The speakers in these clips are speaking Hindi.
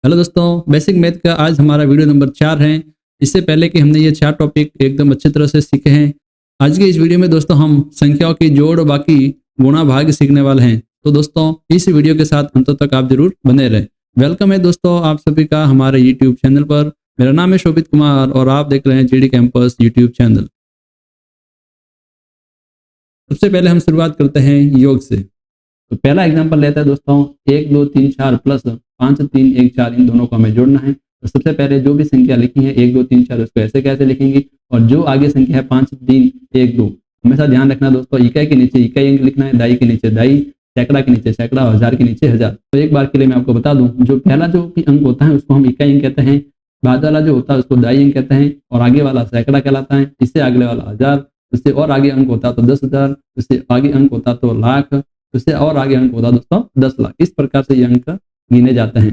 हेलो दोस्तों, बेसिक मैथ का आज हमारा वीडियो नंबर 4 है। इससे पहले कि हमने ये 4 टॉपिक एकदम अच्छी तरह से सीखे हैं, आज के इस वीडियो में दोस्तों हम संख्याओं की जोड़ और बाकी गुणा भाग सीखने वाले हैं। तो दोस्तों इस वीडियो के साथ अंत तक आप जरूर बने रहें। वेलकम है दोस्तों आप सभी का हमारे यूट्यूब चैनल पर। मेरा नाम है शोभित कुमार और आप देख रहे हैं जीडी कैंपस यूट्यूब चैनल। सबसे पहले हम शुरुआत करते हैं योग से। तो पहला एग्जांपल लेते हैं दोस्तों 1 2 3 4 प्लस 5 3 1 4, इन दोनों को हमें जोड़ना है। तो सबसे पहले जो भी संख्या लिखी है 1 2 3 4 उसको ऐसे कैसे लिखेंगे, और जो आगे संख्या है 5 3 1 2, हमेशा ध्यान रखना दोस्तों, इकाई के नीचे इकाई अंक लिखना है, दाई के नीचे दाई, सैकड़ा के नीचे सैकड़ा, हजार के नीचे हजार। तो एक बार के लिए मैं आपको बता दूं, जो पहला जो भी अंक होता है उसको हम इकाई अंक कहते हैं, बाद वाला जो होता है उसको दाई अंक कहते हैं, और आगे वाला सैकड़ा कहलाता है, इससे अगले वाला हजार, उससे और आगे अंक होता तो 10,000, उससे आगे अंक होता तो लाख, उससे और आगे अंक होता दोस्तों 10 लाख। इस प्रकार से ये अंक गिने जाते हैं।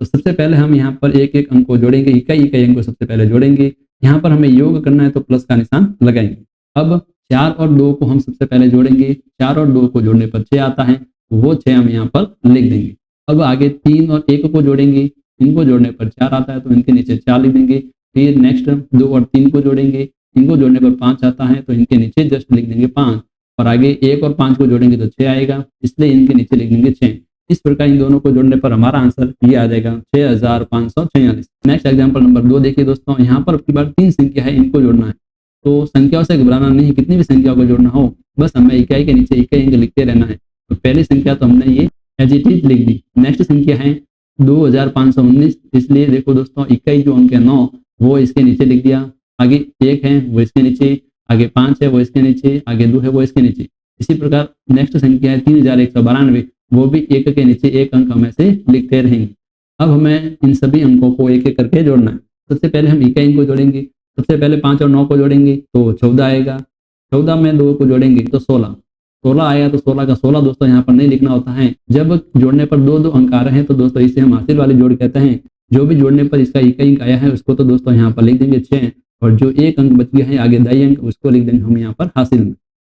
तो सबसे पहले हम यहाँ पर एक एक अंक को जोड़ेंगे, इकाई इकाई अंक को सबसे पहले जोड़ेंगे। यहाँ पर हमें योग करना है तो प्लस का निशान लगाएंगे। अब 4 और 2 को हम सबसे पहले जोड़ेंगे, 4 और 2 को जोड़ने पर 6 आता है, तो वो 6 हम यहाँ पर लिख देंगे। अब आगे 3 और 1 को जोड़ेंगे, इनको जोड़ने पर 4 आता है तो इनके नीचे 4 लिख देंगे। फिर नेक्स्ट 2 और 3 को जोड़ेंगे, इनको जोड़ने पर 5 आता है तो इनके नीचे जस्ट लिख देंगे 5, और आगे 1 और 5 को जोड़ेंगे तो 6 आएगा, इसलिए इनके नीचे लिख देंगे 6। इस प्रकार इन दोनों को जोड़ने पर हमारा आंसर ये आ जाएगा 6546। नेक्स्ट एग्जांपल नंबर 2 देखिए दोस्तों, यहाँ पर अब की बार 3 संख्या है, इनको जोड़ना है। तो संख्याओं से घबराना नहीं, कितनी भी संख्याओं को जोड़ना हो बस हमें इकाई के नीचे इकाई अंक लिखते रहना है। तो पहली संख्या तो हमने ये एज इट इज लिख दी। नेक्स्ट संख्या है 2519, इसलिए देखो दोस्तों इकाई जो अंक है 9 वो इसके नीचे लिख दिया, आगे 1 है वो इसके नीचे, आगे 5 है वो इसके नीचे, आगे 2 है वो इसके नीचे। इसी प्रकार नेक्स्ट संख्या है 3192, वो भी 1 के नीचे 1 अंक हम ऐसे लिखते रहेंगे। अब हमें इन सभी अंकों को एक एक करके जोड़ना है। सबसे पहले हम इकाई अंक को जोड़ेंगे। सबसे पहले 5 और 9 को जोड़ेंगे तो 14 आएगा, 14 में 2 को जोड़ेंगे तो 16, 16 आया तो 16 का 16 दोस्तों यहाँ पर नहीं लिखना होता है। जब जोड़ने पर दो दो अंक आ रहे हैं तो दोस्तों इसे हम हासिल वाली जोड़ कहते हैं। जो भी जोड़ने पर इसका इकाई अंक आया है उसको तो दोस्तों यहाँ पर लिख देंगे 6, और जो 1 अंक बच गया है आगे दाई अंक उसको लिख देंगे हम यहाँ पर हासिल में।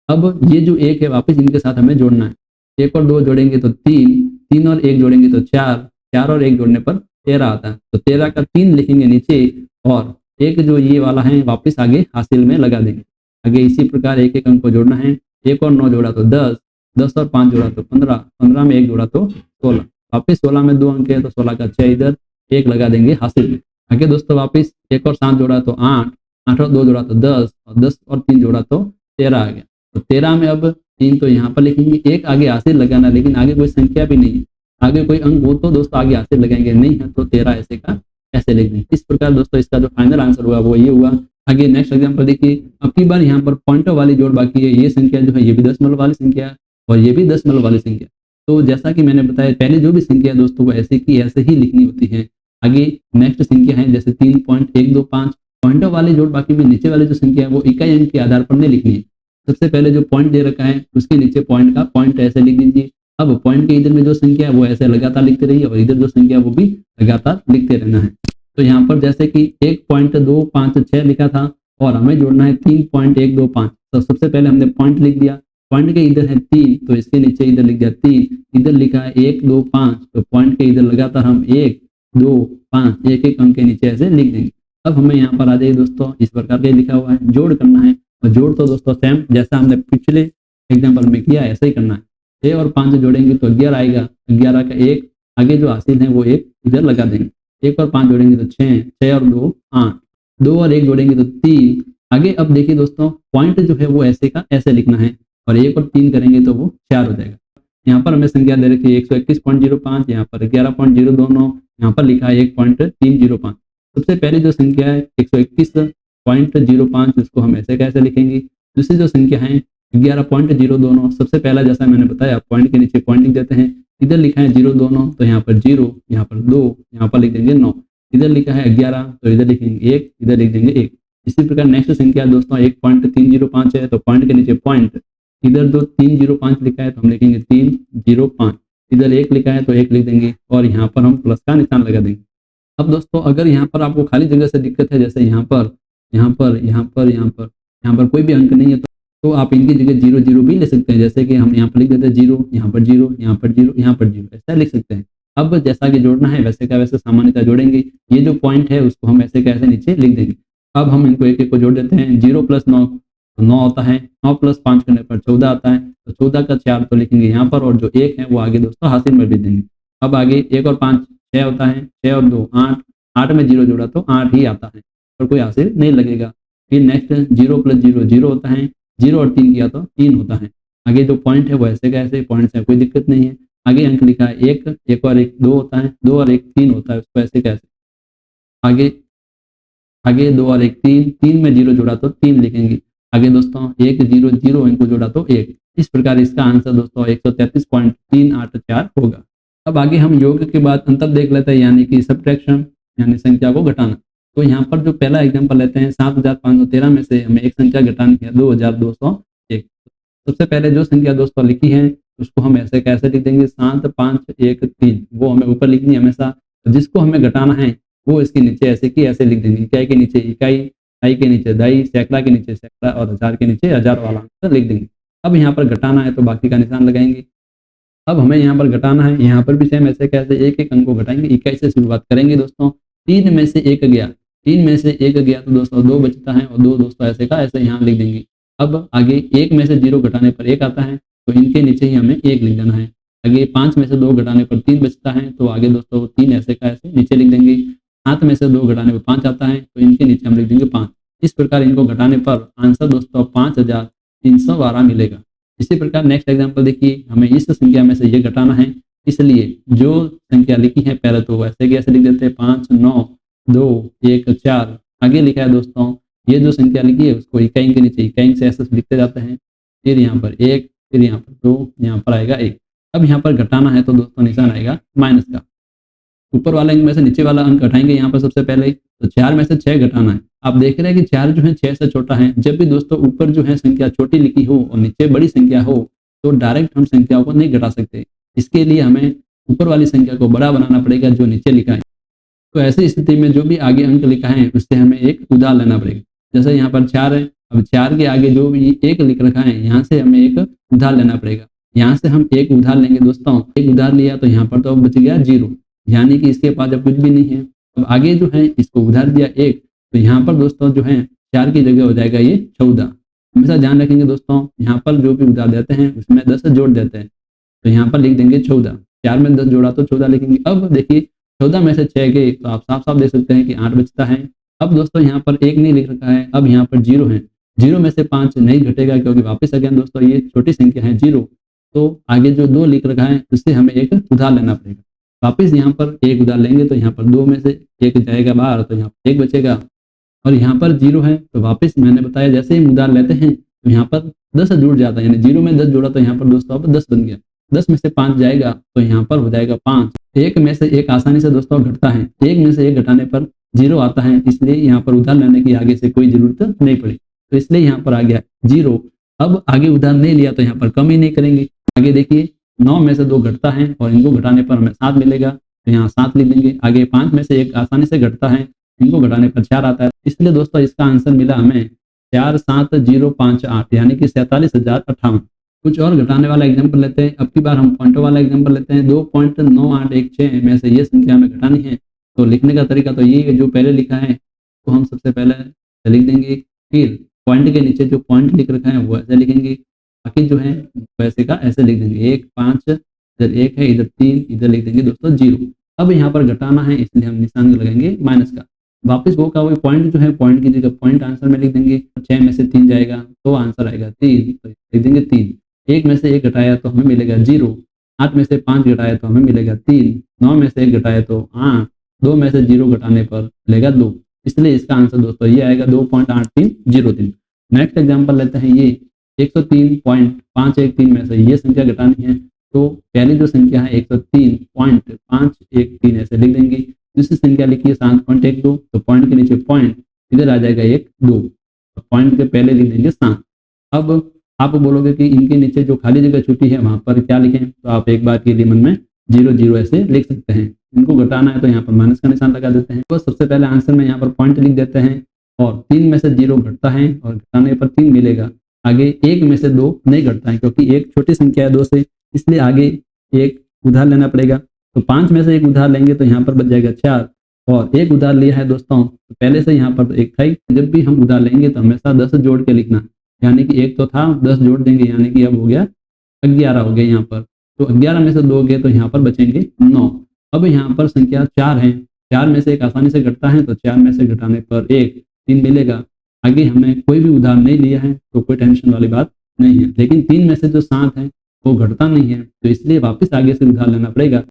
अब ये जो 1 है वापस इनके साथ हमें जोड़ना है। 1 और 2 जोड़ेंगे तो 3, 3 और 1 जोड़ेंगे तो 4, 4 और 1 जोड़ने पर 13 आता है, तो 13 का 3 लिखेंगे नीचे, और एक जो ये वाला है वापस आगे हासिल में लगा देंगे। आगे इसी प्रकार एक एक अंक को जोड़ना है। 1 और 9 जोड़ा तो 10, 10 और 5 जोड़ा तो 15, 15 में 1 जोड़ा तो 16, वापिस 16 में 2 अंक है तो 16 का 6 इधर, 1 लगा देंगे हासिल में। आगे दोस्तों वापिस 1 और 7 जोड़ा तो 8, 8 और 2 जोड़ा तो 10, और 10 और 3 जोड़ा तो 13 आ गया। तो 13 में अब 3 तो यहाँ पर लिखेंगे, 1 आगे हासिल लगाना, लेकिन आगे कोई संख्या भी नहीं, आगे कोई अंक हो तो दोस्तों आगे हासिल लगाएंगे, नहीं है तो 13 ऐसे का ऐसे लिख देंगे। इस प्रकार दोस्तों इसका जो फाइनल आंसर हुआ वो ये हुआ। आगे नेक्स्ट एग्जाम्पल देखिए, अब की बार यहाँ पर पॉइंटर वाली जोड़ बाकी है। ये संख्या जो है ये भी दशमलव वाली संख्या है और ये भी दशमलव वाली संख्या। तो जैसा कि मैंने बताया पहले जो भी संख्या दोस्तों वो ऐसे की ऐसे ही लिखनी होती है। आगे नेक्स्ट संख्या है जैसे 3.125, पॉइंटर वाली जोड़ बाकी में नीचे वाली जो संख्या है वो इकाई अंक के आधार पर नहीं लिखनी है। सबसे पहले जो पॉइंट दे रखा है उसके नीचे पॉइंट का पॉइंट ऐसे लिख दीजिए। अब पॉइंट के इधर में जो संख्या है वो ऐसे लगातार लिखते रहिए, और इधर जो संख्या है वो भी लगातार लिखते रहना है। तो यहाँ पर जैसे कि 1.256 लिखा था और हमें जोड़ना है 3.125, तो सबसे पहले हमने पॉइंट लिख दिया, पॉइंट के इधर है 3 तो इसके नीचे इधर लिख दिया 3, इधर लिखा है 1 2 5, तो पॉइंट के इधर लगातार हम 1 2 5 एक एक अंक के नीचे ऐसे लिख देंगे। अब हमें यहाँ पर आ जाइए दोस्तों, इस प्रकार के लिखा हुआ है, जोड़ करना है, और जोड़ तो दोस्तों सेम जैसा हमने पिछले एग्जाम्पल में किया ऐसा ही करना है। 6 और 5 जोड़ेंगे तो 11 आएगा, 11 का 1 आगे जो हासिल है वो 1 इधर लगा देंगे। 1 और 5 जोड़ेंगे तो 6, 6 और 2 8, 2 और 1 जोड़ेंगे तो 3। आगे अब देखिए दोस्तों पॉइंट जो है वो ऐसे का ऐसे लिखना है, और 1 और 3 करेंगे तो वो 4 हो जाएगा। यहाँ पर हमें संख्या दे रखी है 121.05, यहाँ पर 11.029, यहाँ पर लिखा है 1.305। सबसे पहले जो संख्या है 121.05 उसको हम ऐसे कैसे लिखेंगे। दूसरी जो संख्या है 11.029, सबसे पहला जैसा मैंने बताया पॉइंट के नीचे पॉइंट लिख देते हैं, इधर लिखा है 029 तो यहाँ पर 0, यहाँ पर 2, यहाँ पर लिख देंगे 9, इधर लिखा है 11 तो इधर लिखेंगे 1, इधर लिख देंगे 1। इसी प्रकार नेक्स्ट संख्या दोस्तों 1.305 है तो पॉइंट के नीचे पॉइंट, इधर जो 305 लिखा है तो हम लिखेंगे 305, इधर 1 लिखा है तो 1 लिख देंगे, और यहाँ पर हम प्लस का निशान लगा देंगे। अब दोस्तों अगर यहाँ पर आपको खाली जगह से दिक्कत है, जैसे यहाँ पर यहाँ पर यहाँ पर यहाँ पर यहाँ पर कोई भी अंक नहीं है तो आप इनकी जगह 0 0 भी ले सकते हैं। जैसे कि हम यहाँ पर लिख देते हैं 0, यहाँ पर 0, यहाँ पर 0, यहाँ पर 0, ऐसा लिख सकते हैं। अब जैसा कि जोड़ना है वैसे का वैसे सामान्यतः जोड़ेंगे। ये जो पॉइंट है उसको हम ऐसे का ऐसे नीचे लिख देंगे। अब हम इनको एक-एक को जोड़ देते हैं। 0 + 9 तो 9 होता है, 9 + 5 करने पर 14 आता है, तो 14 का 4 तो लिखेंगे यहाँ पर और जो 1 है वो आगे दोस्तों हाशिए में लिख देंगे। अब आगे 1 और 5 6 होता है, 6 और 2 8, 8 में 0 जोड़ा तो 8 ही आता है और कोई हाशिए नहीं लगेगा। फिर नेक्स्ट 0 + 0 0 होता है, 0 और 3 किया तो 3 होता है। आगे जो पॉइंट है वो ऐसे का ऐसे पॉइंट से कोई दिक्कत नहीं है। आगे अंक लिखा है 1, 1 और 1 2 होता है, 2 और 1 3 होता है, उसको ऐसे का ऐसे। आगे आगे 2 और 1 3, 3 में 0 जोड़ा तो 3 लिखेंगे। आगे दोस्तों 1 0 0 इनको जोड़ा तो 1। इस प्रकार इसका आंसर दोस्तों 133.384 होगा। अब आगे हम योग के बाद अंतर देख लेते हैं, यानी कि सब्ट्रैक्शन, यानी संख्या को घटाना। तो यहाँ पर जो पहला एग्जांपल लेते हैं 7513 में से हमें एक संख्या घटानी है 2201। सबसे पहले जो संख्या दोस्तों लिखी है उसको हम ऐसे कैसे लिख देंगे 7513, वो हमें ऊपर लिखनी है हमेशा। जिसको हमें घटाना है वो इसके नीचे ऐसे की ऐसे लिख देंगे। इकाई के नीचे इकाई, दहाई के नीचे दहाई, सैकड़ा के नीचे सैकड़ा और हजार के नीचे हजार वाला आंसर लिख देंगे। अब यहाँ पर घटाना है तो बाकी का निशान लगाएंगे। अब हमें यहाँ पर घटाना है, यहाँ पर भी सेम ऐसे कैसे एक एक अंक को घटाएंगे। इकाई से शुरुआत करेंगे दोस्तों। 3 में से 1 गया, 3 में से 1 गया तो दोस्तों 2 बचता है और 2 दोस्तों ऐसे का ऐसे यहाँ लिख देंगे। अब आगे 1 में से 0 घटाने पर 1 आता है, तो इनके नीचे ही हमें 1 लिख देना है। आगे 5 में से 2 घटाने पर 3 बचता है, तो आगे दोस्तों 3 ऐसे का ऐसे नीचे लिख देंगे। 7 में से 2 घटाने पर 5 आता है, तो इनके नीचे हम लिख देंगे 5। इस प्रकार इनको घटाने पर आंसर दोस्तों 5312 मिलेगा। इसी प्रकार नेक्स्ट एग्जांपल देखिए, हमें इस संख्या में से ये घटाना है, इसलिए जो संख्या लिखी है पहले तो वैसे कैसे लिख देते हैं 5 9 2 1 4। आगे लिखा है दोस्तों ये जो संख्या लिखी है उसको इकाई के नीचे इकाई से ऐसे लिखते जाते हैं। फिर यहाँ पर 1, फिर यहाँ पर 2, यहाँ पर आएगा 1। अब यहाँ पर घटाना है तो दोस्तों निशान आएगा माइनस का। ऊपर वाले अंक में से नीचे वाला अंक घटाएंगे यहाँ पर सबसे पहले, तो 4 में से 6 घटाना है। आप देख रहे हैं कि 4 जो है 6 से छोटा है। जब भी दोस्तों ऊपर जो है संख्या छोटी लिखी हो और नीचे बड़ी संख्या हो तो डायरेक्ट हम संख्याओं को नहीं घटा सकते। इसके लिए हमें ऊपर वाली संख्या को बड़ा बनाना पड़ेगा जो नीचे लिखा है। तो ऐसी स्थिति में जो भी आगे अंक लिखा है उससे हमें एक उधार लेना पड़ेगा। जैसे यहाँ पर 4 है, अब 4 के आगे जो भी 1 लिख रखा है यहाँ से हमें एक उधार लेना पड़ेगा। यहाँ से हम एक उधार लेंगे दोस्तों। एक उधार लिया तो यहाँ पर तो अब बच गया 0, यानी कि इसके पास अब कुछ भी नहीं है। अब आगे जो है इसको उधार दिया 1, तो यहाँ पर दोस्तों जो है 4 की जगह हो जाएगा ये 14। हमेशा ध्यान रखेंगे दोस्तों, यहाँ पर जो भी उधार देते हैं उसमें 10 जोड़ देते हैं, तो यहाँ पर लिख देंगे 14। 4 में 10 जोड़ा तो 14 लिखेंगे। अब देखिए 14 में से 6 गए तो आप साफ साफ देख सकते हैं कि 8 बचता है। अब दोस्तों यहाँ पर 1 नहीं लिख रखा है, अब यहाँ पर 0 है। 0 में से 5 नहीं घटेगा क्योंकि वापस अगेन दोस्तों ये छोटी संख्या है 0, तो आगे जो 2 लिख रखा है उससे हमें एक उधार लेना पड़ेगा। वापस यहाँ पर एक उधार लेंगे तो यहाँ पर 2 में से 1 जाएगा बाहर, तो यहाँ पर 1 बचेगा और यहाँ पर 0 है, तो वापस मैंने बताया जैसे ही उधार लेते हैं तो यहाँ पर 10 जुड़ जाता है, यानी 0 में 10 जोड़ा तो यहाँ पर दोस्तों अब 10 बन गया। 10 में से 5 जाएगा तो यहाँ पर हो जाएगा 5। 1 में से 1 आसानी से दोस्तों घटता है, 1 में से 1 घटाने पर 0 आता है, इसलिए यहाँ पर उधार लेने की आगे से कोई जरूरत नहीं पड़ी, तो इसलिए यहाँ पर आ गया 0। अब आगे उधार नहीं लिया तो यहाँ पर कम ही नहीं करेंगे। आगे देखिए 9 में से 2 घटता है और इनको घटाने पर हमें 7 मिलेगा, तो यहाँ 7 लिख देंगे। आगे 5 में से 1 आसानी से घटता है, इनको घटाने पर 4 आता है, इसलिए दोस्तों इसका आंसर मिला हमें 47058, यानी कि 47,058। कुछ और घटाने वाला एग्जांपल लेते हैं। अब की बार हम पॉइंटों वाला एग्जांपल लेते हैं। 2.9816 में से ये संख्या हमें घटानी है, तो लिखने का तरीका तो ये जो पहले लिखा है तो हम सबसे पहले लिख देंगे, फिर पॉइंट के नीचे जो पॉइंट लिख रखा है वो ऐसे लिखेंगे, बाकी जो है वैसे का ऐसे लिख देंगे। 1 5 इधर 1 है, इधर 3, इधर लिख देंगे दोस्तों 0। अब यहाँ पर घटाना है इसलिए हम निशान लगाएंगे माइनस का। वापस वो का वही पॉइंट जो है पॉइंट की जगह पॉइंट आंसर में लिख देंगे। 6 में से 3 जाएगा तो आंसर आएगा 3, तो लिख देंगे 3। 1 में से 1 घटाया तो हमें मिलेगा 0। 8 में से 5 घटाया तो हमें मिलेगा 3। 9 में से 1 घटाया तो 8। 2 में से 0 घटाने पर मिलेगा 2, इसलिए इसका आंसर दोस्तों ये आएगा 2.8303। नेक्स्ट एग्जाम्पल लेते हैं। ये 103.513 में से ये संख्या घटानी है, तो पहली जो संख्या है 103.513 ऐसे लिख देंगे। दूसरी संख्या लिखी है 7.12, तो पॉइंट के नीचे पॉइंट, इधर आ जाएगा 1 2, तो पॉइंट के पहले लिख देंगे 7। अब आप बोलोगे कि इनके नीचे जो खाली जगह छुट्टी है वहां पर क्या लिखें, तो आप एक बार के लिए मन में 0 0 ऐसे लिख सकते हैं। इनको घटाना है तो यहाँ पर माइनस का निशान लगा देते हैं। तो सबसे पहले आंसर में यहाँ पर पॉइंट लिख देते हैं और 3 में से 0 घटता है और घटाने पर 3 मिलेगा। आगे 1 में से 2 नहीं घटता है क्योंकि एक छोटी संख्या है 2 से, इसलिए आगे एक उधार लेना पड़ेगा। तो 5 में से एक उधार लेंगे तो यहाँ पर बच जाएगा 4 और एक उधार लिया है दोस्तों, तो पहले से यहाँ पर तो एक था ही। जब भी हम उधार लेंगे तो हमेशा 10 जोड़ के लिखना, यानी कि एक तो था 10 जोड़ देंगे, यानी कि अब हो गया 11 हो गया यहाँ पर। तो 11 में से 2 गए तो यहाँ पर बचेंगे 9। अब यहाँ पर संख्या 4 है, 4 में से एक आसानी से घटता है, तो 4 में से घटाने पर 1 3 मिलेगा। आगे हमने कोई भी उधार नहीं लिया है तो कोई टेंशन वाली बात नहीं है, लेकिन 3 में से जो 7 है वो घटता नहीं है, तो इसलिए वापस आगे से उधार लेना पड़ेगा।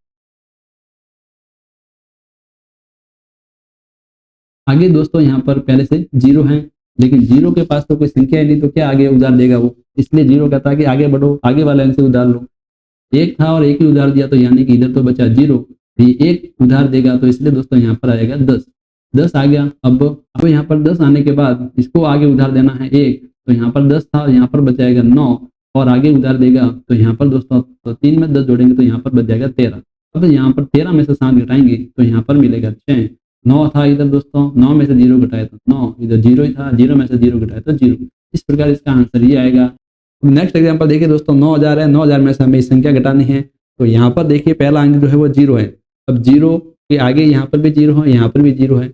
आगे दोस्तों यहाँ पर पहले से 0 है, लेकिन 0 के पास तो कोई संख्या ही नहीं, तो क्या आगे उधार देगा वो, इसलिए 0 कहता है कि आगे बढ़ो, आगे वाले अंक से उधार लो। एक था और एक ही उधार दिया, तो यानी कि इधर तो बचा 0, ये एक उधार देगा, तो इसलिए दोस्तों यहाँ पर आएगा 10। 10 आ गया। अब यहाँ पर 10 आने के बाद इसको आगे उधार देना है 1, तो यहाँ पर 10 था, यहाँ पर बचाएगा 9 और आगे उधार देगा, तो यहाँ पर दोस्तों तो 3 में 10 जोड़ेंगे तो यहाँ पर बच जाएगा 13। अब यहाँ पर 13 में से 7 घटाएंगे तो यहाँ पर मिलेगा 6। 9 था इधर दोस्तों, 9 में से 0 घटाए तो 9, इधर 0 ही था, 0 में से 0 घटाए तो 0। इस प्रकार इसका आंसर ये आएगा। नेक्स्ट एग्जांपल देखिए दोस्तों, 9000 है, 9000 में से हमें इस संख्या घटानी है, तो यहाँ पर देखिए पहला अंक जो है वो 0 है। अब 0 के आगे यहाँ पर भी 0 है, यहाँ पर भी 0 है।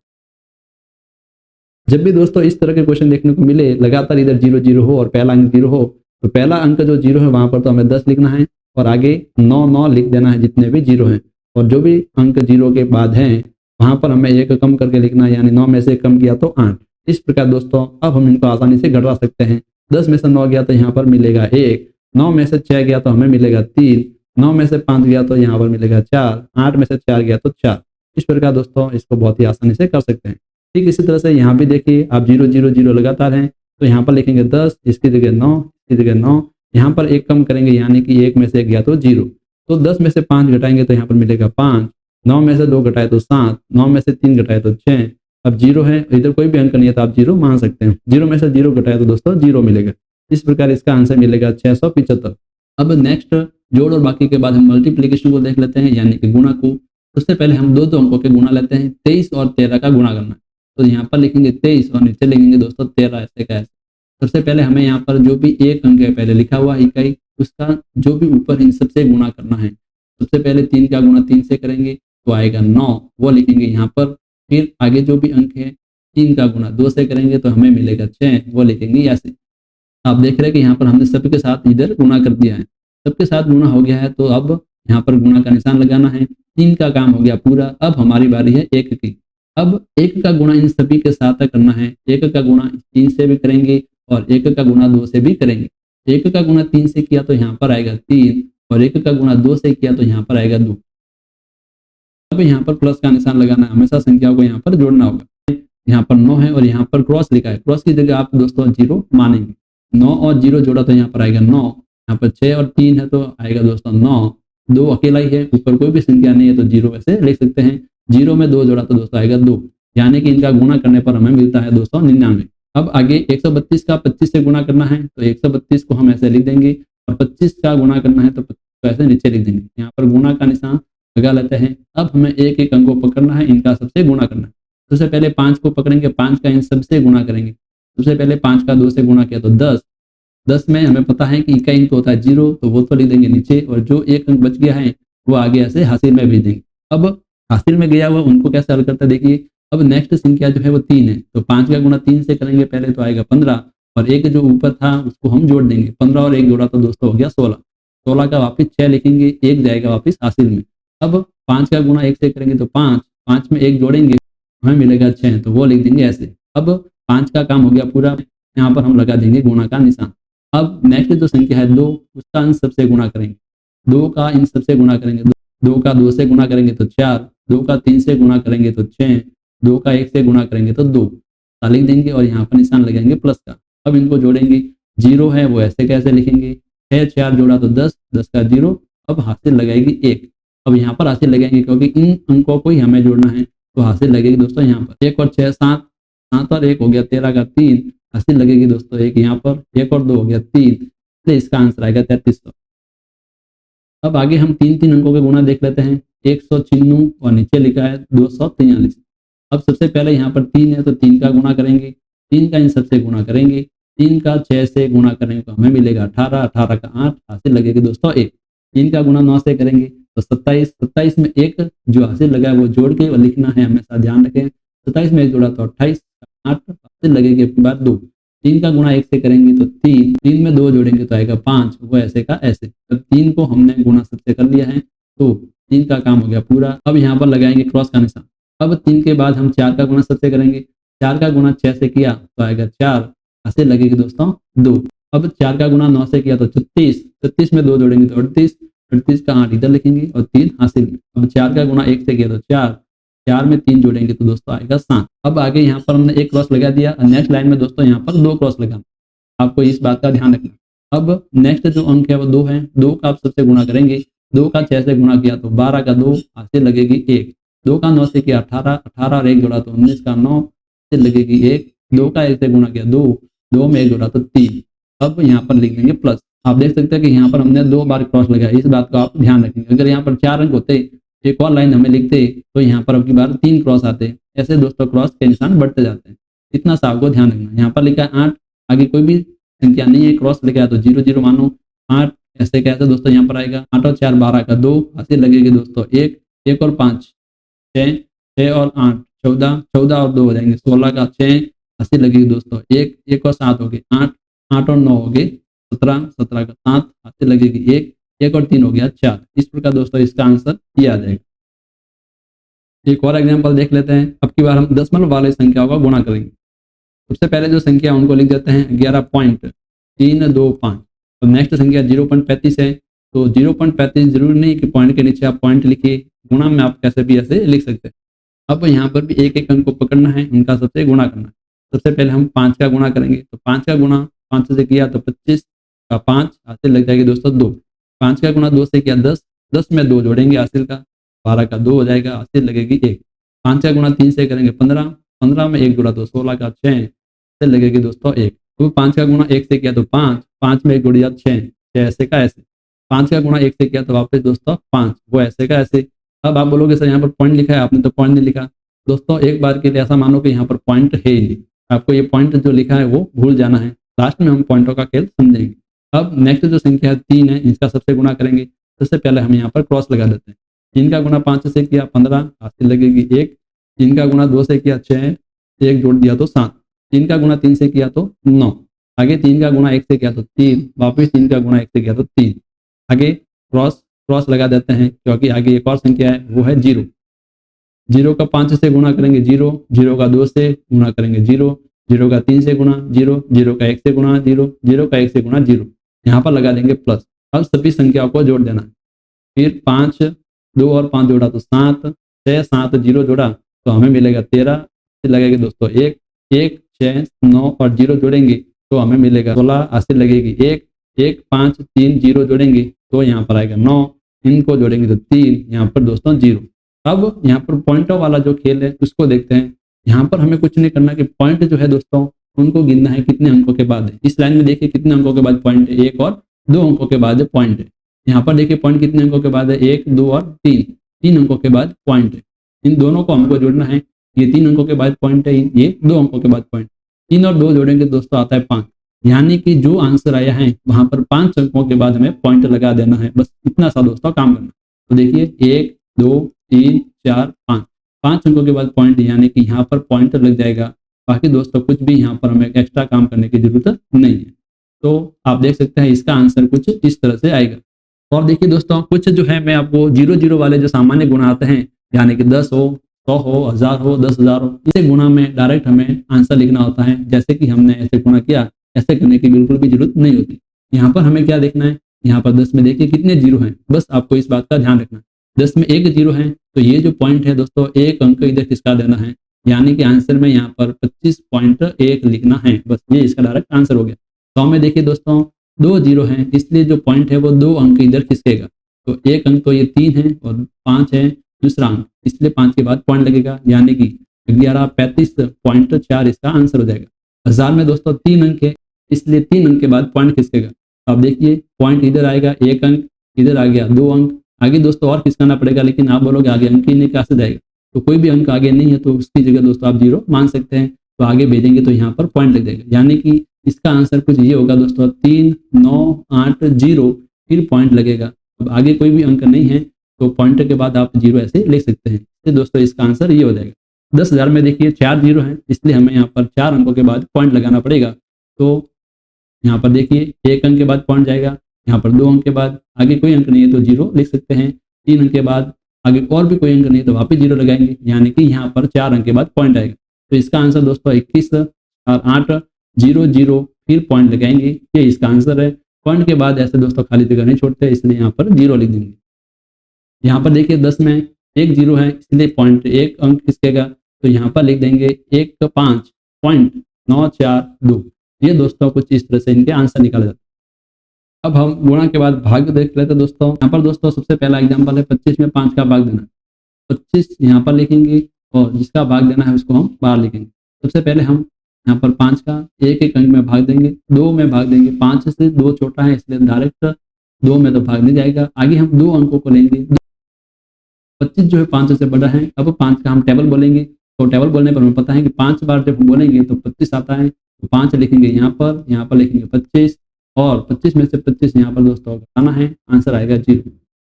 जब भी दोस्तों इस तरह के क्वेश्चन देखने को मिले, लगातार इधर 0 0 हो और पहला अंक 0 हो, तो पहला अंक जो 0 है वहां पर तो हमें 10 लिखना है और आगे 9 9 लिख देना है जितने भी 0 हैं, और जो भी अंक 0 के बाद हैं वहां पर हमें 1 कम करके लिखना है, यानी 9 में से कम किया तो 8। इस प्रकार दोस्तों अब हम इनको आसानी से घटा सकते हैं। 10 में से 9 गया तो यहाँ पर मिलेगा 1, 9 में से 6 गया तो हमें मिलेगा 3, 9 में से 5 गया तो यहाँ पर मिलेगा 4, 8 में से 4 गया तो 4। इस प्रकार दोस्तों इसको बहुत ही आसानी से कर सकते हैं। ठीक इसी तरह से यहाँ भी देखिए आप 0 0 0 लगातार हैं, तो यहाँ पर लिखेंगे 10, इसकी जगह 9, इसकी जगह 9, यहाँ पर 1 कम करेंगे, यानी कि 1 में से 1 गया तो 0, तो 10 में से 5 घटाएंगे तो यहाँ पर मिलेगा 5, 9 में से 2 घटाए तो 7, 9 में से 3 घटाए तो 6। अब 0 है, इधर कोई भी अंक नहीं है तो आप 0 मान सकते हैं। 0 में से 0 घटाए तो दोस्तों 0 मिलेगा। इस प्रकार इसका आंसर मिलेगा 675। अब नेक्स्ट जोड़ और बाकी के बाद हम मल्टीप्लीकेशन को देख लेते हैं, यानी कि गुणा को। उससे पहले हम दो अंकों के गुणा लेते हैं। 23 और 13 का गुणा करना है, तो यहाँ पर लिखेंगे 23 और नीचे लिखेंगे दोस्तों 13, ऐसे का ऐसे। सबसे पहले हमें यहाँ पर जो भी एक अंक है पहले लिखा हुआ इकाई, उसका जो भी ऊपर इन सबसे गुणा करना है। सबसे पहले 3 का गुणा 3 से करेंगे तो आएगा 9, वो लिखेंगे यहाँ पर। फिर आगे जो भी अंक है 3 का गुणा 2 से करेंगे तो हमें मिलेगा 6, वो लिखेंगे ऐसे। आप देख रहे हैं कि यहाँ पर हमने सबके साथ इधर गुणा कर दिया है, सबके साथ गुणा हो गया है, तो अब यहाँ पर गुणा का निशान लगाना है। 3 का काम हो गया पूरा। अब हमारी बारी है 1 की। अब 1 का गुणा इन सभी के साथ करना है। 1 का गुणा 3 से भी करेंगे और 1 का गुणा 2 से भी करेंगे। 1 का गुणा 3 से किया तो यहाँ पर आएगा 3 और 1 का गुणा 2 से किया तो यहाँ पर आएगा 2। अब यहाँ पर प्लस का निशान लगाना है, हमेशा संख्याओं को यहाँ पर जोड़ना होगा। यहाँ पर 9 है और यहाँ पर क्रॉस लिखा है, क्रॉस की जगह आप दोस्तों 0 मानेंगे। 9 और 0 जोड़ा तो यहाँ पर आएगा 9, यहाँ पर 6 और 3 है तो आएगा दोस्तों 9, 2 अकेला ही है, ऊपर कोई भी संख्या नहीं है तो 0 वैसे लिख सकते हैं। 0 में 2 जोड़ा तो दोस्तों आएगा 2, यानी कि इनका गुणा करने पर हमें मिलता है दोस्तों 99। अब आगे 132 का 25 से गुणा करना है, तो 132 को हम ऐसे लिख देंगे और 25 का गुणा करना है तो 25 को ऐसे नीचे लिख देंगे। यहाँ पर गुणा का निशान लगा लेते हैं। अब हमें एक एक अंक को पकड़ना है, इनका सबसे गुणा करना है। सबसे पहले 5 को पकड़ेंगे, 5 का इन सबसे गुणा करेंगे। सबसे पहले 5 का 2 से गुणा किया तो 10, 10 में हमें पता है कि इकाई अंक होता है 0, तो वो तो लिख देंगे नीचे, और जो एक अंक बच गया है वो आगे ऐसे हासिल में भेज देंगे। अब हासिल में गया हुआ उनको कैसे हल करते हैं देखिए। अब नेक्स्ट संख्या जो है वो 3 है, तो 5 का गुणा 3 से करेंगे पहले तो आएगा 15, और एक जो ऊपर था उसको हम जोड़ देंगे। 15 और 1 जोड़ा तो दोस्तों हो गया 16, 16 का वापस 6 लिखेंगे, 1 जाएगा वापस हासिल में। अब 5 का गुणा 1 से करेंगे तो 5, 5 में 1 जोड़ेंगे हमें मिलेगा 6, तो वो लिख देंगे ऐसे। अब 5 का काम हो गया पूरा, यहाँ पर हम लगा देंगे गुणा का निशान। अब नेक्स्ट जो संख्या है 2, उसका अंश सबसे गुणा करेंगे। 2 का इन सबसे गुणा करेंगे, 2 का 2 से गुणा करेंगे तो 4, 2 का 3 से गुणा करेंगे तो 6, 2 का 1 से गुणा करेंगे तो 2, लिख देंगे और यहाँ पर निशान लगाएंगे प्लस का। अब इनको जोड़ेंगे, 0 है वो ऐसे कैसे लिखेंगे, 6 4 जोड़ा तो 10, 10 का 0, अब हासिल लगाएगी 1। अब यहाँ पर हासिल लगाएंगे क्योंकि इन अंकों को ही हमें जोड़ना है, तो हासिल लगेगी दोस्तों यहाँ पर 1 और 6 7, 7 और 1 हो गया 13 का 3, हासिल लगेगी दोस्तों 1 यहाँ पर, 1 और 2 हो गया 3, इसलिए इसका आंसर आएगा 3300। अब आगे हम 3 अंकों के गुणा देख लेते हैं। 196 और नीचे लिखा है 243। अब सबसे पहले यहाँ पर 3 है तो 3 का गुणा करेंगे, 3 का इन सबसे गुणा करेंगे, 3 का 6 से गुणा करेंगे तो हमें मिलेगा 18, 18 का 8, हासिल लगेगी दोस्तों 1। 3 का गुणा 9 से करेंगे तो 27 में एक जो हासिल लगा है वो जोड़ के लिखना है, हमेशा ध्यान रखें। 27 में एक जोड़ा तो 28, 8 हासिल लगेगी आपके बाद 2, 3 का गुणा 1 से करेंगे तो 3, 3 में 2 जोड़ेंगे तो आएगा 5, वो ऐसे का ऐसे। अब 3 को हमने गुणा सबसे कर लिया है तो 3 का काम हो गया पूरा। अब यहाँ पर लगाएंगे क्रॉस का निशान। अब 3 के बाद हम 4 का गुणा सबसे करेंगे, 4 का गुणा 6 से किया तो आएगा 4, हासिल लगेगी दोस्तों 2। अब 4 का गुणा 9 से किया तो 36, 36 में 2 जोड़ेंगे तो 38, 38 का 8 इधर लिखेंगे और 3 हासिल। अब 4 का गुणा 1 से किया तो 4, 4 में 3 जोड़ेंगे तो दोस्तों आएगा 7। अब आगे यहाँ पर हमने एक क्रॉस लगा दिया और नेक्स्ट लाइन में दोस्तों यहाँ पर 2 क्रॉस लगाना, आपको इस बात का ध्यान रखना। अब नेक्स्ट जो अंक है वो 2 है, 2 का आप सबसे गुणा करेंगे, 2 का 6 से गुणा किया तो 12 का 2 हासिल लगेगी 1, 2 का 9 से किया 18, 18 और 1 जोड़ा तो 19 का 9 हासिल लगेगी 1, 2 का 1 से गुणा किया 2, 2 में 1 जोड़ा तो 3। अब यहाँ पर लिख देंगे प्लस। आप देख सकते हैं कि यहाँ पर हमने 2 बार क्रॉस लगाया, इस बात का आप ध्यान रखेंगे। अगर यहाँ पर 4 अंक होते, एक और लाइन हमें लिखते तो यहाँ पर अब की बार 3 क्रॉस आते। ऐसे दोस्तों क्रॉस के निशान बढ़ते जाते हैं, इतना सा आपको ध्यान रखना। यहाँ पर लिखा है 8, आगे कोई भी संख्या नहीं है, क्रॉस लिखा है तो 0 0 मानो 8, ऐसे कैसे दोस्तों यहाँ पर आएगा 8 और 4 12 का 2 हासिल लगेगी दोस्तों 1, 1 और 5 6, 6 और 8 14, 14 और 2 हो जाएंगे 16 का 6 हासिल लगेगी दोस्तों 1, 1 और 7 हो गए 8, 8 और 9 हो गए 17, 17 का 7 हासिल लगेगी 1, 1 और 3 हो गया 4। इस प्रकार दोस्तों इसका आंसर ये आ जाएगा। एक और एग्जाम्पल देख लेते हैं। अब की बार हम दशमलव वाले संख्याओं का गुणा करेंगे। सबसे पहले जो संख्या उनको लिख देते हैं 11.325। तो नेक्स्ट संख्या 0.35 है, तो 0.35 जरूरी नहीं कि पॉइंट के नीचे आप पॉइंट लिखिए, गुणा में आप कैसे भी ऐसे लिख सकते हैं। अब यहाँ पर भी एक एक अंक को पकड़ना है, उनका सबसे गुणा करना है। सबसे पहले हम 5 का गुणा करेंगे, तो 5 का गुणा 5 से किया तो 25 का 5 हासिल लग जाएगी दोस्तों 2। 5 का गुणा 2 से किया 10, 10 में 2 जोड़ेंगे हासिल का 12 का 2 हो जाएगा, हासिल लगेगी 1। 5 का गुणा 3 से करेंगे 15, 15 में 1 जोड़ा तो 16 का 6 हासिल लगेगी दोस्तों 1। तो 5 का गुणा 1 से किया तो 5, 5 में 1 जोड़ दिया 6, 6 ऐसे का ऐसे। 5 का गुणा 1 से किया तो वापस दोस्तों 5, वो ऐसे का ऐसे। अब आप बोलोगे सर यहाँ पर पॉइंट लिखा है, आपने तो पॉइंट नहीं लिखा। दोस्तों एक बार के लिए ऐसा मानो कि यहाँ पर पॉइंट है ही नहीं, आपको ये पॉइंट जो लिखा है वो भूल जाना है, लास्ट में हम पॉइंटों का खेल समझेंगे। अब नेक्स्ट जो संख्या 3 है, इसका सबसे गुणा करेंगे। सबसे पहले हम यहाँ पर क्रॉस लगा देते हैं। 3 का गुणा 5 से किया 15 हासिल लगेगी 1, 3 का गुणा 2 से किया 6, 1 जोड़ दिया तो 7, 3 का गुणा 3 से किया तो 9, आगे 3 का गुणा 1 से किया तो 3, वापस 3 का गुणा 1 से किया तो 3, आगे क्रॉस लगा देते हैं क्योंकि आगे एक और संख्या है वो है 0। 0 का 5 से गुणा करेंगे 0, 0 का 2 से गुणा करेंगे 0, 0 का 3 से गुणा 0, 0 का 1 से गुणा 0, 0 का 1 से गुणा 0, यहाँ पर लगा देंगे प्लस। अब सभी संख्याओं को जोड़ देना है। फिर 5, 2 और 5 जोड़ा तो 7, 6, 7 0 जोड़ा तो हमें मिलेगा 13, लगेगी दोस्तों 1, 1 6 9 और 0 जोड़ेंगे तो हमें मिलेगा 16, हासिल लगेगी 1, 1 5 3 0 जोड़ेंगे तो यहाँ पर आएगा 9, इनको जोड़ेंगे तो 3, यहाँ पर दोस्तों 0। अब यहाँ पर पॉइंटों वाला जो खेल है उसको देखते हैं। यहाँ पर हमें कुछ नहीं करना कि पॉइंट जो है दोस्तों उनको गिनना है कितने अंकों के बाद है। इस लाइन में देखिए कितने अंकों के बाद पॉइंट है, 1 और 2 अंकों के बाद पॉइंट है। यहाँ पर देखिए पॉइंट कितने अंकों के बाद है, 1 2 और 3, 3 अंकों के बाद पॉइंट है। इन दोनों को हमको जोड़ना है, ये 3 अंकों के बाद पॉइंट है, ये 2 अंकों के बाद पॉइंट। 3 और 2 जोड़ेंगे दोस्तों आता है 5, यानी कि जो आंसर आया है वहां पर 5 अंकों के बाद हमें पॉइंट लगा देना है। बस इतना सा दोस्तों काम करना। तो देखिए 1 2 3 4 5, 5 अंकों के बाद पॉइंट, यानी कि यहाँ पर पॉइंट लग जाएगा। बाकी दोस्तों कुछ भी यहाँ पर हमें एक्स्ट्रा काम करने की जरूरत नहीं है। तो आप देख सकते हैं इसका आंसर कुछ इस तरह से आएगा। और देखिए दोस्तों कुछ जो है मैं आपको 0 0 वाले जो सामान्य गुणा आते हैं, यानी कि 10 हो 100 हो 1000 हो 10,000 हो, इसे गुणा में डायरेक्ट हमें आंसर लिखना होता है। जैसे कि हमने ऐसे गुणा किया, ऐसे करने की बिल्कुल भी जरूरत नहीं होती। यहाँ पर हमें क्या देखना है, यहाँ पर 10 में देखिए कितने 0 हैं, बस आपको इस बात का ध्यान रखना है। 10 में 1 0 है तो ये जो पॉइंट है दोस्तों 1 अंक इधर खिसका देना है, यानी कि आंसर में यहाँ पर 25.1 लिखना है। बस ये इसका डायरेक्ट आंसर हो गया। 100 में देखिए दोस्तों 2 0 हैं, इसलिए जो पॉइंट है वो 2 अंक इधर खिसकेगा। तो 1 अंक तो ये 3 है और 5 है दूसरा अंक, इसलिए 5 के बाद पॉइंट लगेगा, यानी कि 1135.4 इसका आंसर हो जाएगा। 1000 में दोस्तों 3 अंक है, इसलिए 3 अंक के बाद पॉइंट खिसकेगा। तो आप देखिए पॉइंट इधर आएगा 1 अंक, इधर आ गया 2 अंक, आगे दोस्तों और खिसकाना पड़ेगा, लेकिन आप बोलोगे आगे अंक ही नहीं कैसे जाएगा, तो कोई भी अंक आगे नहीं है तो उसकी जगह दोस्तों आप 0 मान सकते हैं। तो आगे भेजेंगे तो यहाँ पर पॉइंट लग जाएगा, यानी कि इसका आंसर कुछ ये होगा दोस्तों 3 9 8 0, फिर पॉइंट लगेगा। अब आगे कोई भी अंक नहीं है तो पॉइंट के बाद आप 0 ऐसे लिख सकते हैं। तो दोस्तों इसका आंसर ये हो जाएगा। 10,000 में देखिए 4 जीरो हैं, इसलिए हमें यहाँ पर 4 अंकों के बाद पॉइंट लगाना पड़ेगा। तो यहाँ पर देखिए 1 अंक के बाद पॉइंट जाएगा, यहाँ पर 2 अंक के बाद आगे कोई अंक नहीं है तो 0 लिख सकते हैं। 3 अंक के बाद आगे और भी कोई अंक नहीं है तो वापस 0 लगाएंगे, यानी कि यहाँ पर 4 अंक के बाद पॉइंट आएगा। तो इसका आंसर दोस्तों 21 और 8 0 0 फिर पॉइंट लगाएंगे, ये इसका आंसर है। पॉइंट के बाद ऐसे दोस्तों खाली जगह नहीं छोड़ते, इसलिए यहाँ पर 0 लिख देंगे। यहाँ पर देखिए 10 में 1 0 है, इसलिए पॉइंट 1 अंक खिसकेगा, तो यहाँ पर लिख देंगे 1.5.942। ये दोस्तों कुछ इस तरह से इनके आंसर निकाले जाते हैं। अब हम गुणा के बाद भाग देख लेते हैं दोस्तों। यहाँ पर दोस्तों सबसे पहला एग्जाम्पल है 25 में 5 का भाग देना। 25 यहाँ पर लिखेंगे और जिसका भाग देना है उसको हम बाहर लिखेंगे। सबसे पहले हम यहाँ पर 5 का एक एक अंक में भाग देंगे, 2 में भाग देंगे। 5 से 2 छोटा है इसलिए डायरेक्ट 2 में तो भाग नहीं जाएगा। आगे हम 2 अंकों को लेंगे। 25 जो है 5 से बड़ा है। अब 5 का हम टेबल बोलेंगे, तो टेबल बोलने पर हमें पता है कि 5 बार जब हम बोलेंगे तो 25 आता है। तो 5 लिखेंगे यहाँ पर लिखेंगे 25 और 25 में से 25 यहाँ पर दोस्तों घटाना है, आंसर आएगा 0।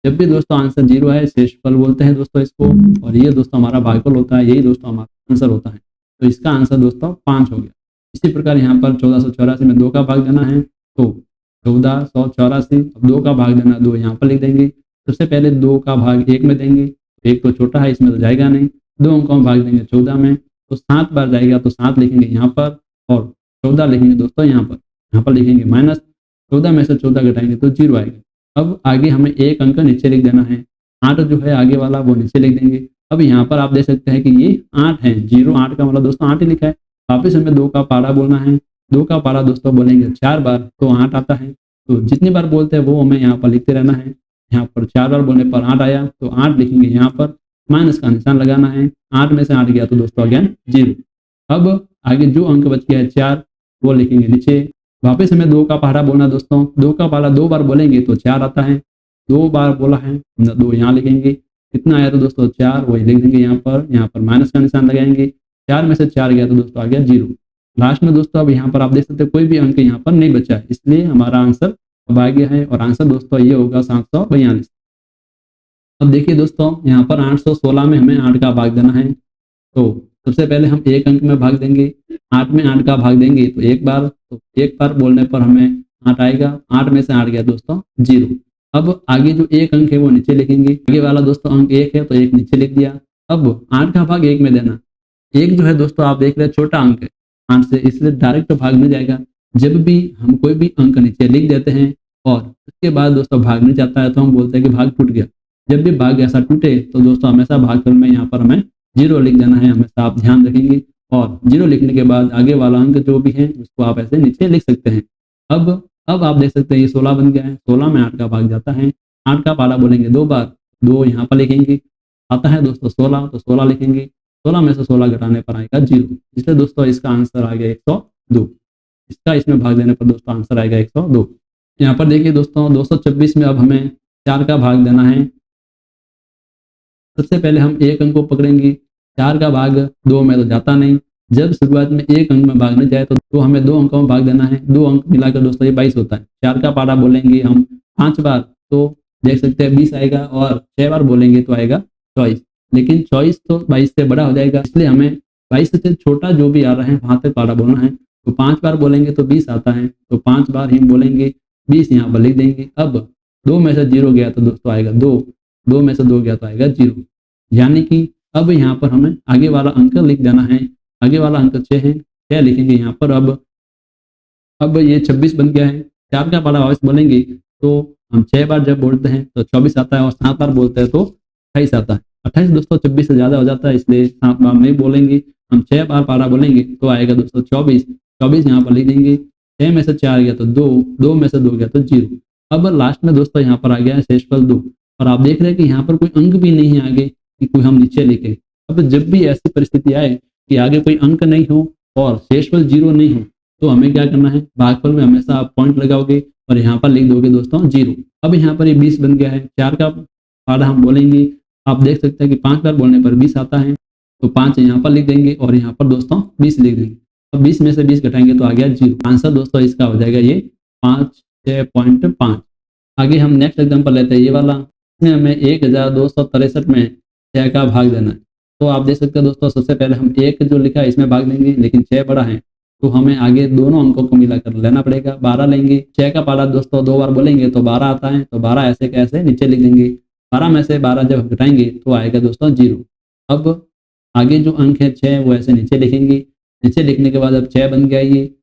जब भी दोस्तों आंसर 0 है शेषफल बोलते हैं दोस्तों इसको, और ये दोस्तों हमारा भागफल होता है, यही दोस्तों हमारा आंसर होता है। तो इसका आंसर दोस्तों 5 हो गया। इसी प्रकार यहाँ पर 1484 में 2 का भाग देना है, तो 1484, अब 2 का भाग देना 2 यहाँ पर लिख देंगे। सबसे पहले 2 का भाग 1 में देंगे, 1 तो छोटा है इसमें तो जाएगा नहीं। 2 अंकों में भाग देंगे 14 में, तो 7 बार जाएगा, तो 7 लिखेंगे यहाँ पर और 14 लिखेंगे दोस्तों यहाँ पर लिखेंगे माइनस। 14 में से 14 घटाएंगे तो 0 आएगा। अब आगे हमें एक अंक नीचे लिख देना है, 8 जो है आगे वाला वो नीचे लिख देंगे। अब यहाँ पर आप देख सकते हैं कि ये 8 है, 0 8 का मतलब दोस्तों 8 ही लिखा है। वापस हमें 2 का पारा बोलना है। 2 का पारा दोस्तों बोलेंगे 4 बार तो 8 आता है, तो जितनी बार बोलते हैं वो हमें यहाँ पर लिखते रहना है। यहाँ पर 4 बार बोलने पर 8 आया, तो 8 लिखेंगे यहाँ पर, माइनस का निशान लगाना है। 8 में से 8 गया तो दोस्तों अगेन 0। अब आगे जो अंक बच गया है 4 वो लिखेंगे नीचे। वापस हमें 2 का पहाड़ा बोलना दोस्तों। 2 का पहाड़ा 2 बार बोलेंगे तो 4 आता है, 2 बार बोला है 2 यहाँ लिखेंगे। कितना आया तो दोस्तों 4, वही लिख देंगे यहाँ पर माइनस का निशान लगाएंगे। 4 में से 4 गया तो दोस्तों आ गया 0। लास्ट में दोस्तों अब यहाँ पर आप देख सकते हैं कोई भी अंक यहाँ पर नहीं बचा है, इसलिए हमारा आंसर अब आ गया है और आंसर दोस्तों ये होगा 742। अब देखिए दोस्तों यहाँ पर 816 में हमें 8 का भाग देना है, तो सबसे पहले हम एक अंक में भाग देंगे। 8 में 8 का भाग देंगे तो एक बार, तो एक बार बोलने पर हमें 8 आएगा। 8 में से 8 गया दोस्तों 0। अब आगे जो एक अंक है वो नीचे लिखेंगे। आगे वाला दोस्तों अंक 1 है तो 1 नीचे लिख दिया। अब 8 का भाग 1 में देना। 1 जो है दोस्तों आप देख रहे हैं छोटा अंक है 8 से, इसलिए डायरेक्ट भाग में जाएगा। जब भी हम कोई भी अंक नीचे लिख देते हैं और उसके बाद दोस्तों भाग नहीं जाता है तो हम बोलते हैं कि भाग टूट गया। जब भी भाग ऐसा टूटे तो दोस्तों हमेशा भागफल में यहाँ पर हमें 0 लिख देना है, हमेशा आप ध्यान रखेंगे। और 0 लिखने के बाद आगे वाला अंक जो भी है उसको आप ऐसे नीचे लिख सकते हैं। अब आप देख सकते हैं ये 16 बन गया है। 16 में 8 का भाग जाता है। 8 का पारा बोलेंगे 2 बार, 2 यहाँ पर लिखेंगे। आता है दोस्तों 16, तो 16 लिखेंगे। 16 में से 16 घटाने पर आएगा 0, इसलिए दोस्तों इसका आंसर आ गया 102। इसका इसमें भाग देने पर दोस्तों आंसर आएगा 102। यहाँ पर देखिए दोस्तों 226 में अब हमें 4 का भाग देना है। सबसे पहले हम एक अंक को पकड़ेंगे। 4 का भाग 2 में तो जाता नहीं। जब शुरुआत में एक अंक में भागने जाए तो हमें 2 अंकों में भाग देना है। 2 अंक मिलाकर दोस्तों ये 22 होता है। 4 का पारा बोलेंगे हम 5 बार तो देख सकते हैं 20 आएगा, और 6 बार बोलेंगे तो आएगा 24। लेकिन 24 तो 22 से बड़ा हो जाएगा, इसलिए हमें 22 से छोटा जो भी आ रहा है वहां तक पारा बोलना है। तो 5 बार बोलेंगे तो 20 आता है, तो 5 बार हम बोलेंगे 20 यहाँ पर लिख देंगे। अब 2 में से 0 गया तो दोस्तों आएगा 2, 2 में से 2 गया तो आएगा 0। यानी कि अब यहाँ पर हमें आगे वाला अंक लिख देना है। आगे वाला अंक 6 है, 6 लिखेंगे यहाँ पर। अब ये 26 बन गया है। 4 का पारा वापस बोलेंगे तो हम 6 बार जब बोलते हैं तो 24 आता है, और 7 बार बोलते हैं तो 28 आता है। 28 दोस्तों 26 से ज़्यादा हो जाता है, इसलिए 7 बार नहीं बोलेंगे। हम 6 बार पारा बोलेंगे तो आएगा दोस्तों 24। 24 यहाँ पर लिख देंगे। 6 में से 4 गया तो 2, 2 में से 2 गया तो 0। अब लास्ट में दोस्तों यहाँ पर आ गया है शेषफल 2, और आप देख रहे हैं कि यहाँ पर कोई अंक भी नहीं है आगे कि कोई हम नीचे लिखे। अब जब भी ऐसी परिस्थिति आए कि आगे कोई अंक नहीं हो और शेषफल 0 नहीं हो तो हमें क्या करना है, भागफल में हमेशा आप पॉइंट लगाओगे और यहाँ पर लिख दोगे दोस्तों 0। अब यहाँ पर ये 20 बन गया है। 4 का पारा हम बोलेंगे, आप देख सकते हैं कि 5 बार बोलने पर 20 आता है, तो 5 यहाँ पर लिख देंगे और यहाँ पर दोस्तों 20 लिख देंगे। अब 20 में से 20 घटाएंगे तो आ गया 0। आंसर दोस्तों इसका हो जाएगा ये 5, 6.5। आगे हम नेक्स्ट एग्जाम्पल लेते हैं ये वाला। इसमें हमें 1263 में 6 का भाग देना है। तो आप देख सकते हैं दोस्तों, सबसे पहले हम 1 जो लिखा है इसमें भाग देंगे, लेकिन 6 बड़ा है तो हमें आगे दोनों अंकों को मिलाकर लेना पड़ेगा। 12 लेंगे, 6 का पारा दोस्तों 2 बार बोलेंगे तो 12 आता है, तो 12 ऐसे कैसे नीचे लिख देंगे। 12 में से 12 जब घटाएंगे तो आएगा दोस्तों 0। अब आगे जो अंक है 6 वो ऐसे नीचे लिखेंगे। नीचे लिखने के बाद अब 6 बन गया ये,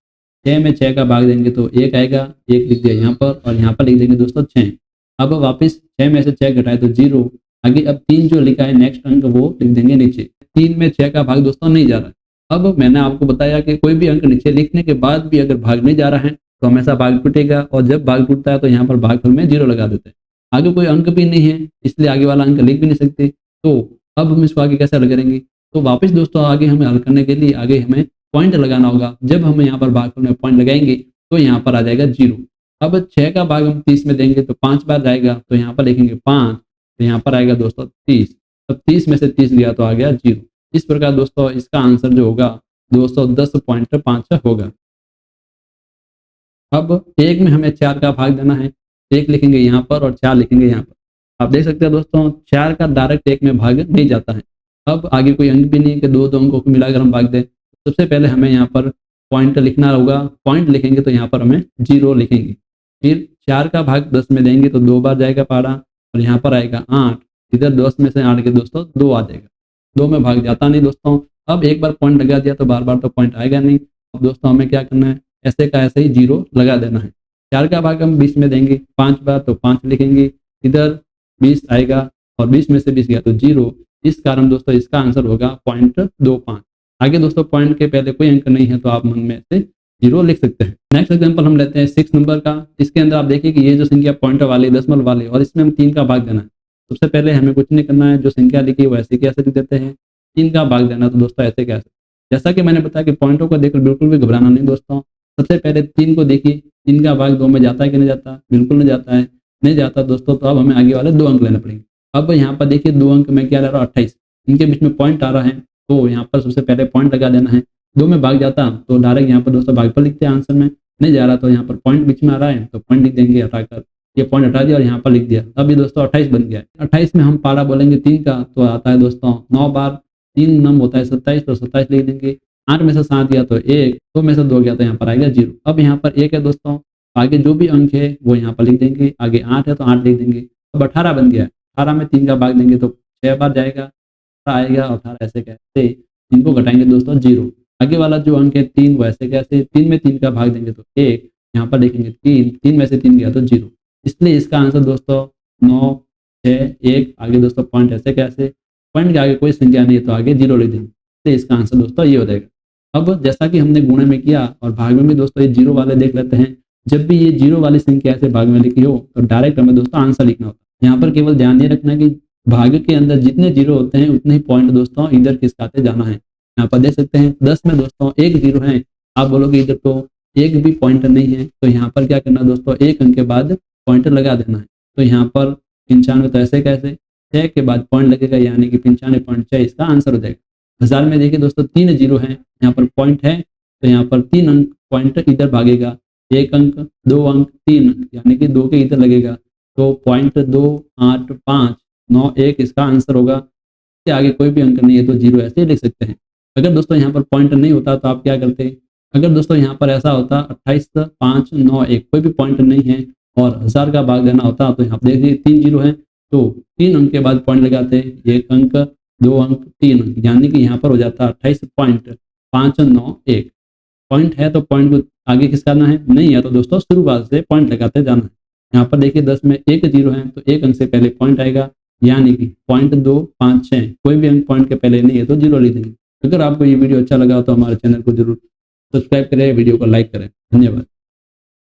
6 में 6 का भाग देंगे तो 1 आएगा, 1 लिख दिया यहाँ पर और यहाँ पर लिख देंगे दोस्तों 6। अब वापस 6 में से 6 घटाए तो 0। आगे अब 3 जो लिखा है नेक्स्ट अंक वो लिख देंगे नीचे। 3 में 6 का भाग दोस्तों नहीं जा रहा है। अब मैंने आपको बताया कि कोई भी अंक नीचे लिखने के बाद भी अगर भाग नहीं जा रहा है तो हमेशा भाग टूटेगा, और जब भाग टूटता है तो यहाँ पर भागफल में 0 लगा देते हैं। आगे कोई अंक भी नहीं है इसलिए आगे वाला अंक लिख भी नहीं सकते। तो अब हम इसको आगे कैसे हल करेंगे, तो वापस दोस्तों आगे हमें हल करने के लिए आगे हमें पॉइंट लगाना होगा। जब हम यहाँ पर भागफल में पॉइंट लगाएंगे तो यहाँ पर आ जाएगा 0। अब 6 का भाग हम 30 में देंगे तो 5 बार जाएगा, तो यहाँ पर लिखेंगे 5, तो यहाँ पर आएगा दोस्तों 30। अब 30 में से 30 लिया तो आ गया 0। इस प्रकार दोस्तों इसका आंसर जो होगा 210.5 होगा। अब 1 में हमें 4 का भाग देना है, 1 लिखेंगे यहाँ पर और 4 लिखेंगे यहाँ पर। आप देख सकते हैं दोस्तों 4 का डायरेक्ट 1 में भाग नहीं जाता है। अब आगे कोई अंक भी नहीं है कि दो अंकों को मिलाकर हम भाग दें। सबसे पहले हमें यहाँ पर पॉइंट लिखना होगा। पॉइंट लिखेंगे तो यहाँ पर हमें 0 लिखेंगे। फिर 4 का भाग 10 में देंगे तो 2 बार जाएगा पारा और यहाँ पर आएगा 8। इधर 10 में से 8 के दोस्तों 2 आ जाएगा, 2 में भाग जाता नहीं दोस्तों। अब एक बार पॉइंट लगा दिया तो बार बार तो पॉइंट आएगा नहीं। अब दोस्तों हमें क्या करना है, ऐसे का ऐसे ही 0 लगा देना है। 4 का भाग हम 20 में देंगे 5 बार तो 5 लिखेंगे, इधर 20 आएगा और 20 में से 20 गया तो 0। इस कारण दोस्तों इसका आंसर होगा 0.25। आगे दोस्तों पॉइंट के पहले कोई अंक नहीं है तो आप मन में से 0 लिख सकते हैं। नेक्स्ट एग्जांपल हम लेते हैं 6 नंबर का। इसके अंदर आप देखिए कि ये जो संख्या पॉइंट वाली दशमलव वाली और इसमें हम 3 का भाग देना है। सबसे पहले हमें कुछ नहीं करना है, जो संख्या लिखी है वो ऐसे कैसे लिख देते हैं। 3 का भाग देना तो दोस्तों ऐसे कैसे, जैसा कि मैंने बताया कि पॉइंटों को देखकर बिल्कुल भी घबराना नहीं दोस्तों। सबसे पहले 3 को देखिए, 3 का भाग 2 में जाता है कि नहीं जाता, बिल्कुल नहीं जाता है, नहीं जाता दोस्तों। तो अब हमें आगे वाले 2 अंक लेने पड़ेंगे। अब यहाँ पर देखिए 2 अंक में क्या ले रहा हूँ 28, इनके बीच में पॉइंट आ रहा है तो यहाँ पर सबसे पहले पॉइंट लगा देना है। 2 में भाग जाता तो डायरेक्ट यहाँ पर दोस्तों भागफल लिखते हैं आंसर में, नहीं जा रहा तो यहाँ पर पॉइंट बीच में आ रहा है तो पॉइंट लिख देंगे हटाकर। ये पॉइंट हटा दिया और यहाँ पर लिख दिया। अब ये दोस्तों 28 बन गया है। 28 में हम पारा बोलेंगे 3 का तो आता है दोस्तों 9 बार, 3 नम होता है 27 तो 27 लिख देंगे। 8 में से 7 गया तो 1, 2 में से 2 गया तो यहाँ पर आएगा 0। अब यहाँ पर 1 है दोस्तों, आगे जो भी अंक है वो यहाँ पर लिख देंगे। आगे 8 है तो 8 लिख देंगे। अब 18 बन गया है, 18 में 3 का भाग देंगे तो 6 बार जाएगा, आएगा और 18 ऐसे कैसे, इनको घटाएंगे दोस्तों 0। आगे वाला जो अंक है 3 वो ऐसे कैसे, 3 में 3 का भाग देंगे तो 1, यहाँ पर लिखेंगे 3, 3 में से 3 गया तो 0। इसलिए इसका आंसर दोस्तों 9, 6, 1। आगे दोस्तों पॉइंट ऐसे कैसे, पॉइंट के आगे कोई संख्या नहीं है तो आगे 0 लिख देंगे। तो इसका आंसर दोस्तों ये हो जाएगा। अब जैसा कि हमने गुणे में किया और भाग में भी दोस्तों ये 0 वाले देख लेते हैं। जब भी ये 0 वाली संख्या ऐसे भाग में लिखी हो तो डायरेक्ट हमें दोस्तों आंसर लिखना होता है। यहाँ पर केवल ध्यान ये रखना कि भाग के अंदर जितने 0 होते हैं उतने ही पॉइंट दोस्तों इधर किस खाते जाना है। यहाँ पर देख सकते हैं 10 में दोस्तों 1 0 है। आप बोलोगे इधर तो एक भी पॉइंट नहीं है, तो यहाँ पर क्या करना दोस्तों, 1 अंक के बाद पॉइंट लगा देना है। तो यहाँ पर 95 तो ऐसे कैसे, 6 के बाद पॉइंट लगेगा यानी कि 95.6 इसका आंसर हो जाएगा। 1000 में देखिए दोस्तों 3 0 है, यहाँ पर पॉइंट है तो यहाँ पर 3 अंक पॉइंट इधर भागेगा, 1 अंक 2 अंक 3 अंक यानी कि 2 के इधर लगेगा तो 0.28591 इसका आंसर होगा। इससे आगे कोई भी अंक नहीं है तो 0 ऐसे लिख सकते हैं। अगर दोस्तों यहाँ पर पॉइंट नहीं होता तो आप क्या करते, अगर दोस्तों यहाँ पर ऐसा होता 28,591 कोई भी पॉइंट नहीं है और 1000 का भाग देना होता तो यहाँ देखिए 3 0 है तो 3 अंक के बाद पॉइंट लगाते, 1 अंक 2 अंक 3 अंक यानी कि यहाँ पर हो जाता 28.591। पॉइंट है तो पॉइंट को आगे किस करना है, नहीं है तो दोस्तों शुरुआत से पॉइंट लगाते जाना है। यहाँ पर देखिए 10 में 1 0 है तो 1 अंक से पहले पॉइंट आएगा यानी कि 0.256 कोई भी अंक पॉइंट के पहले नहीं है तो 0 लिख देंगे। अगर आपको ये वीडियो अच्छा लगा तो हमारे चैनल को जरूर सब्सक्राइब करें, वीडियो को लाइक करें। धन्यवाद।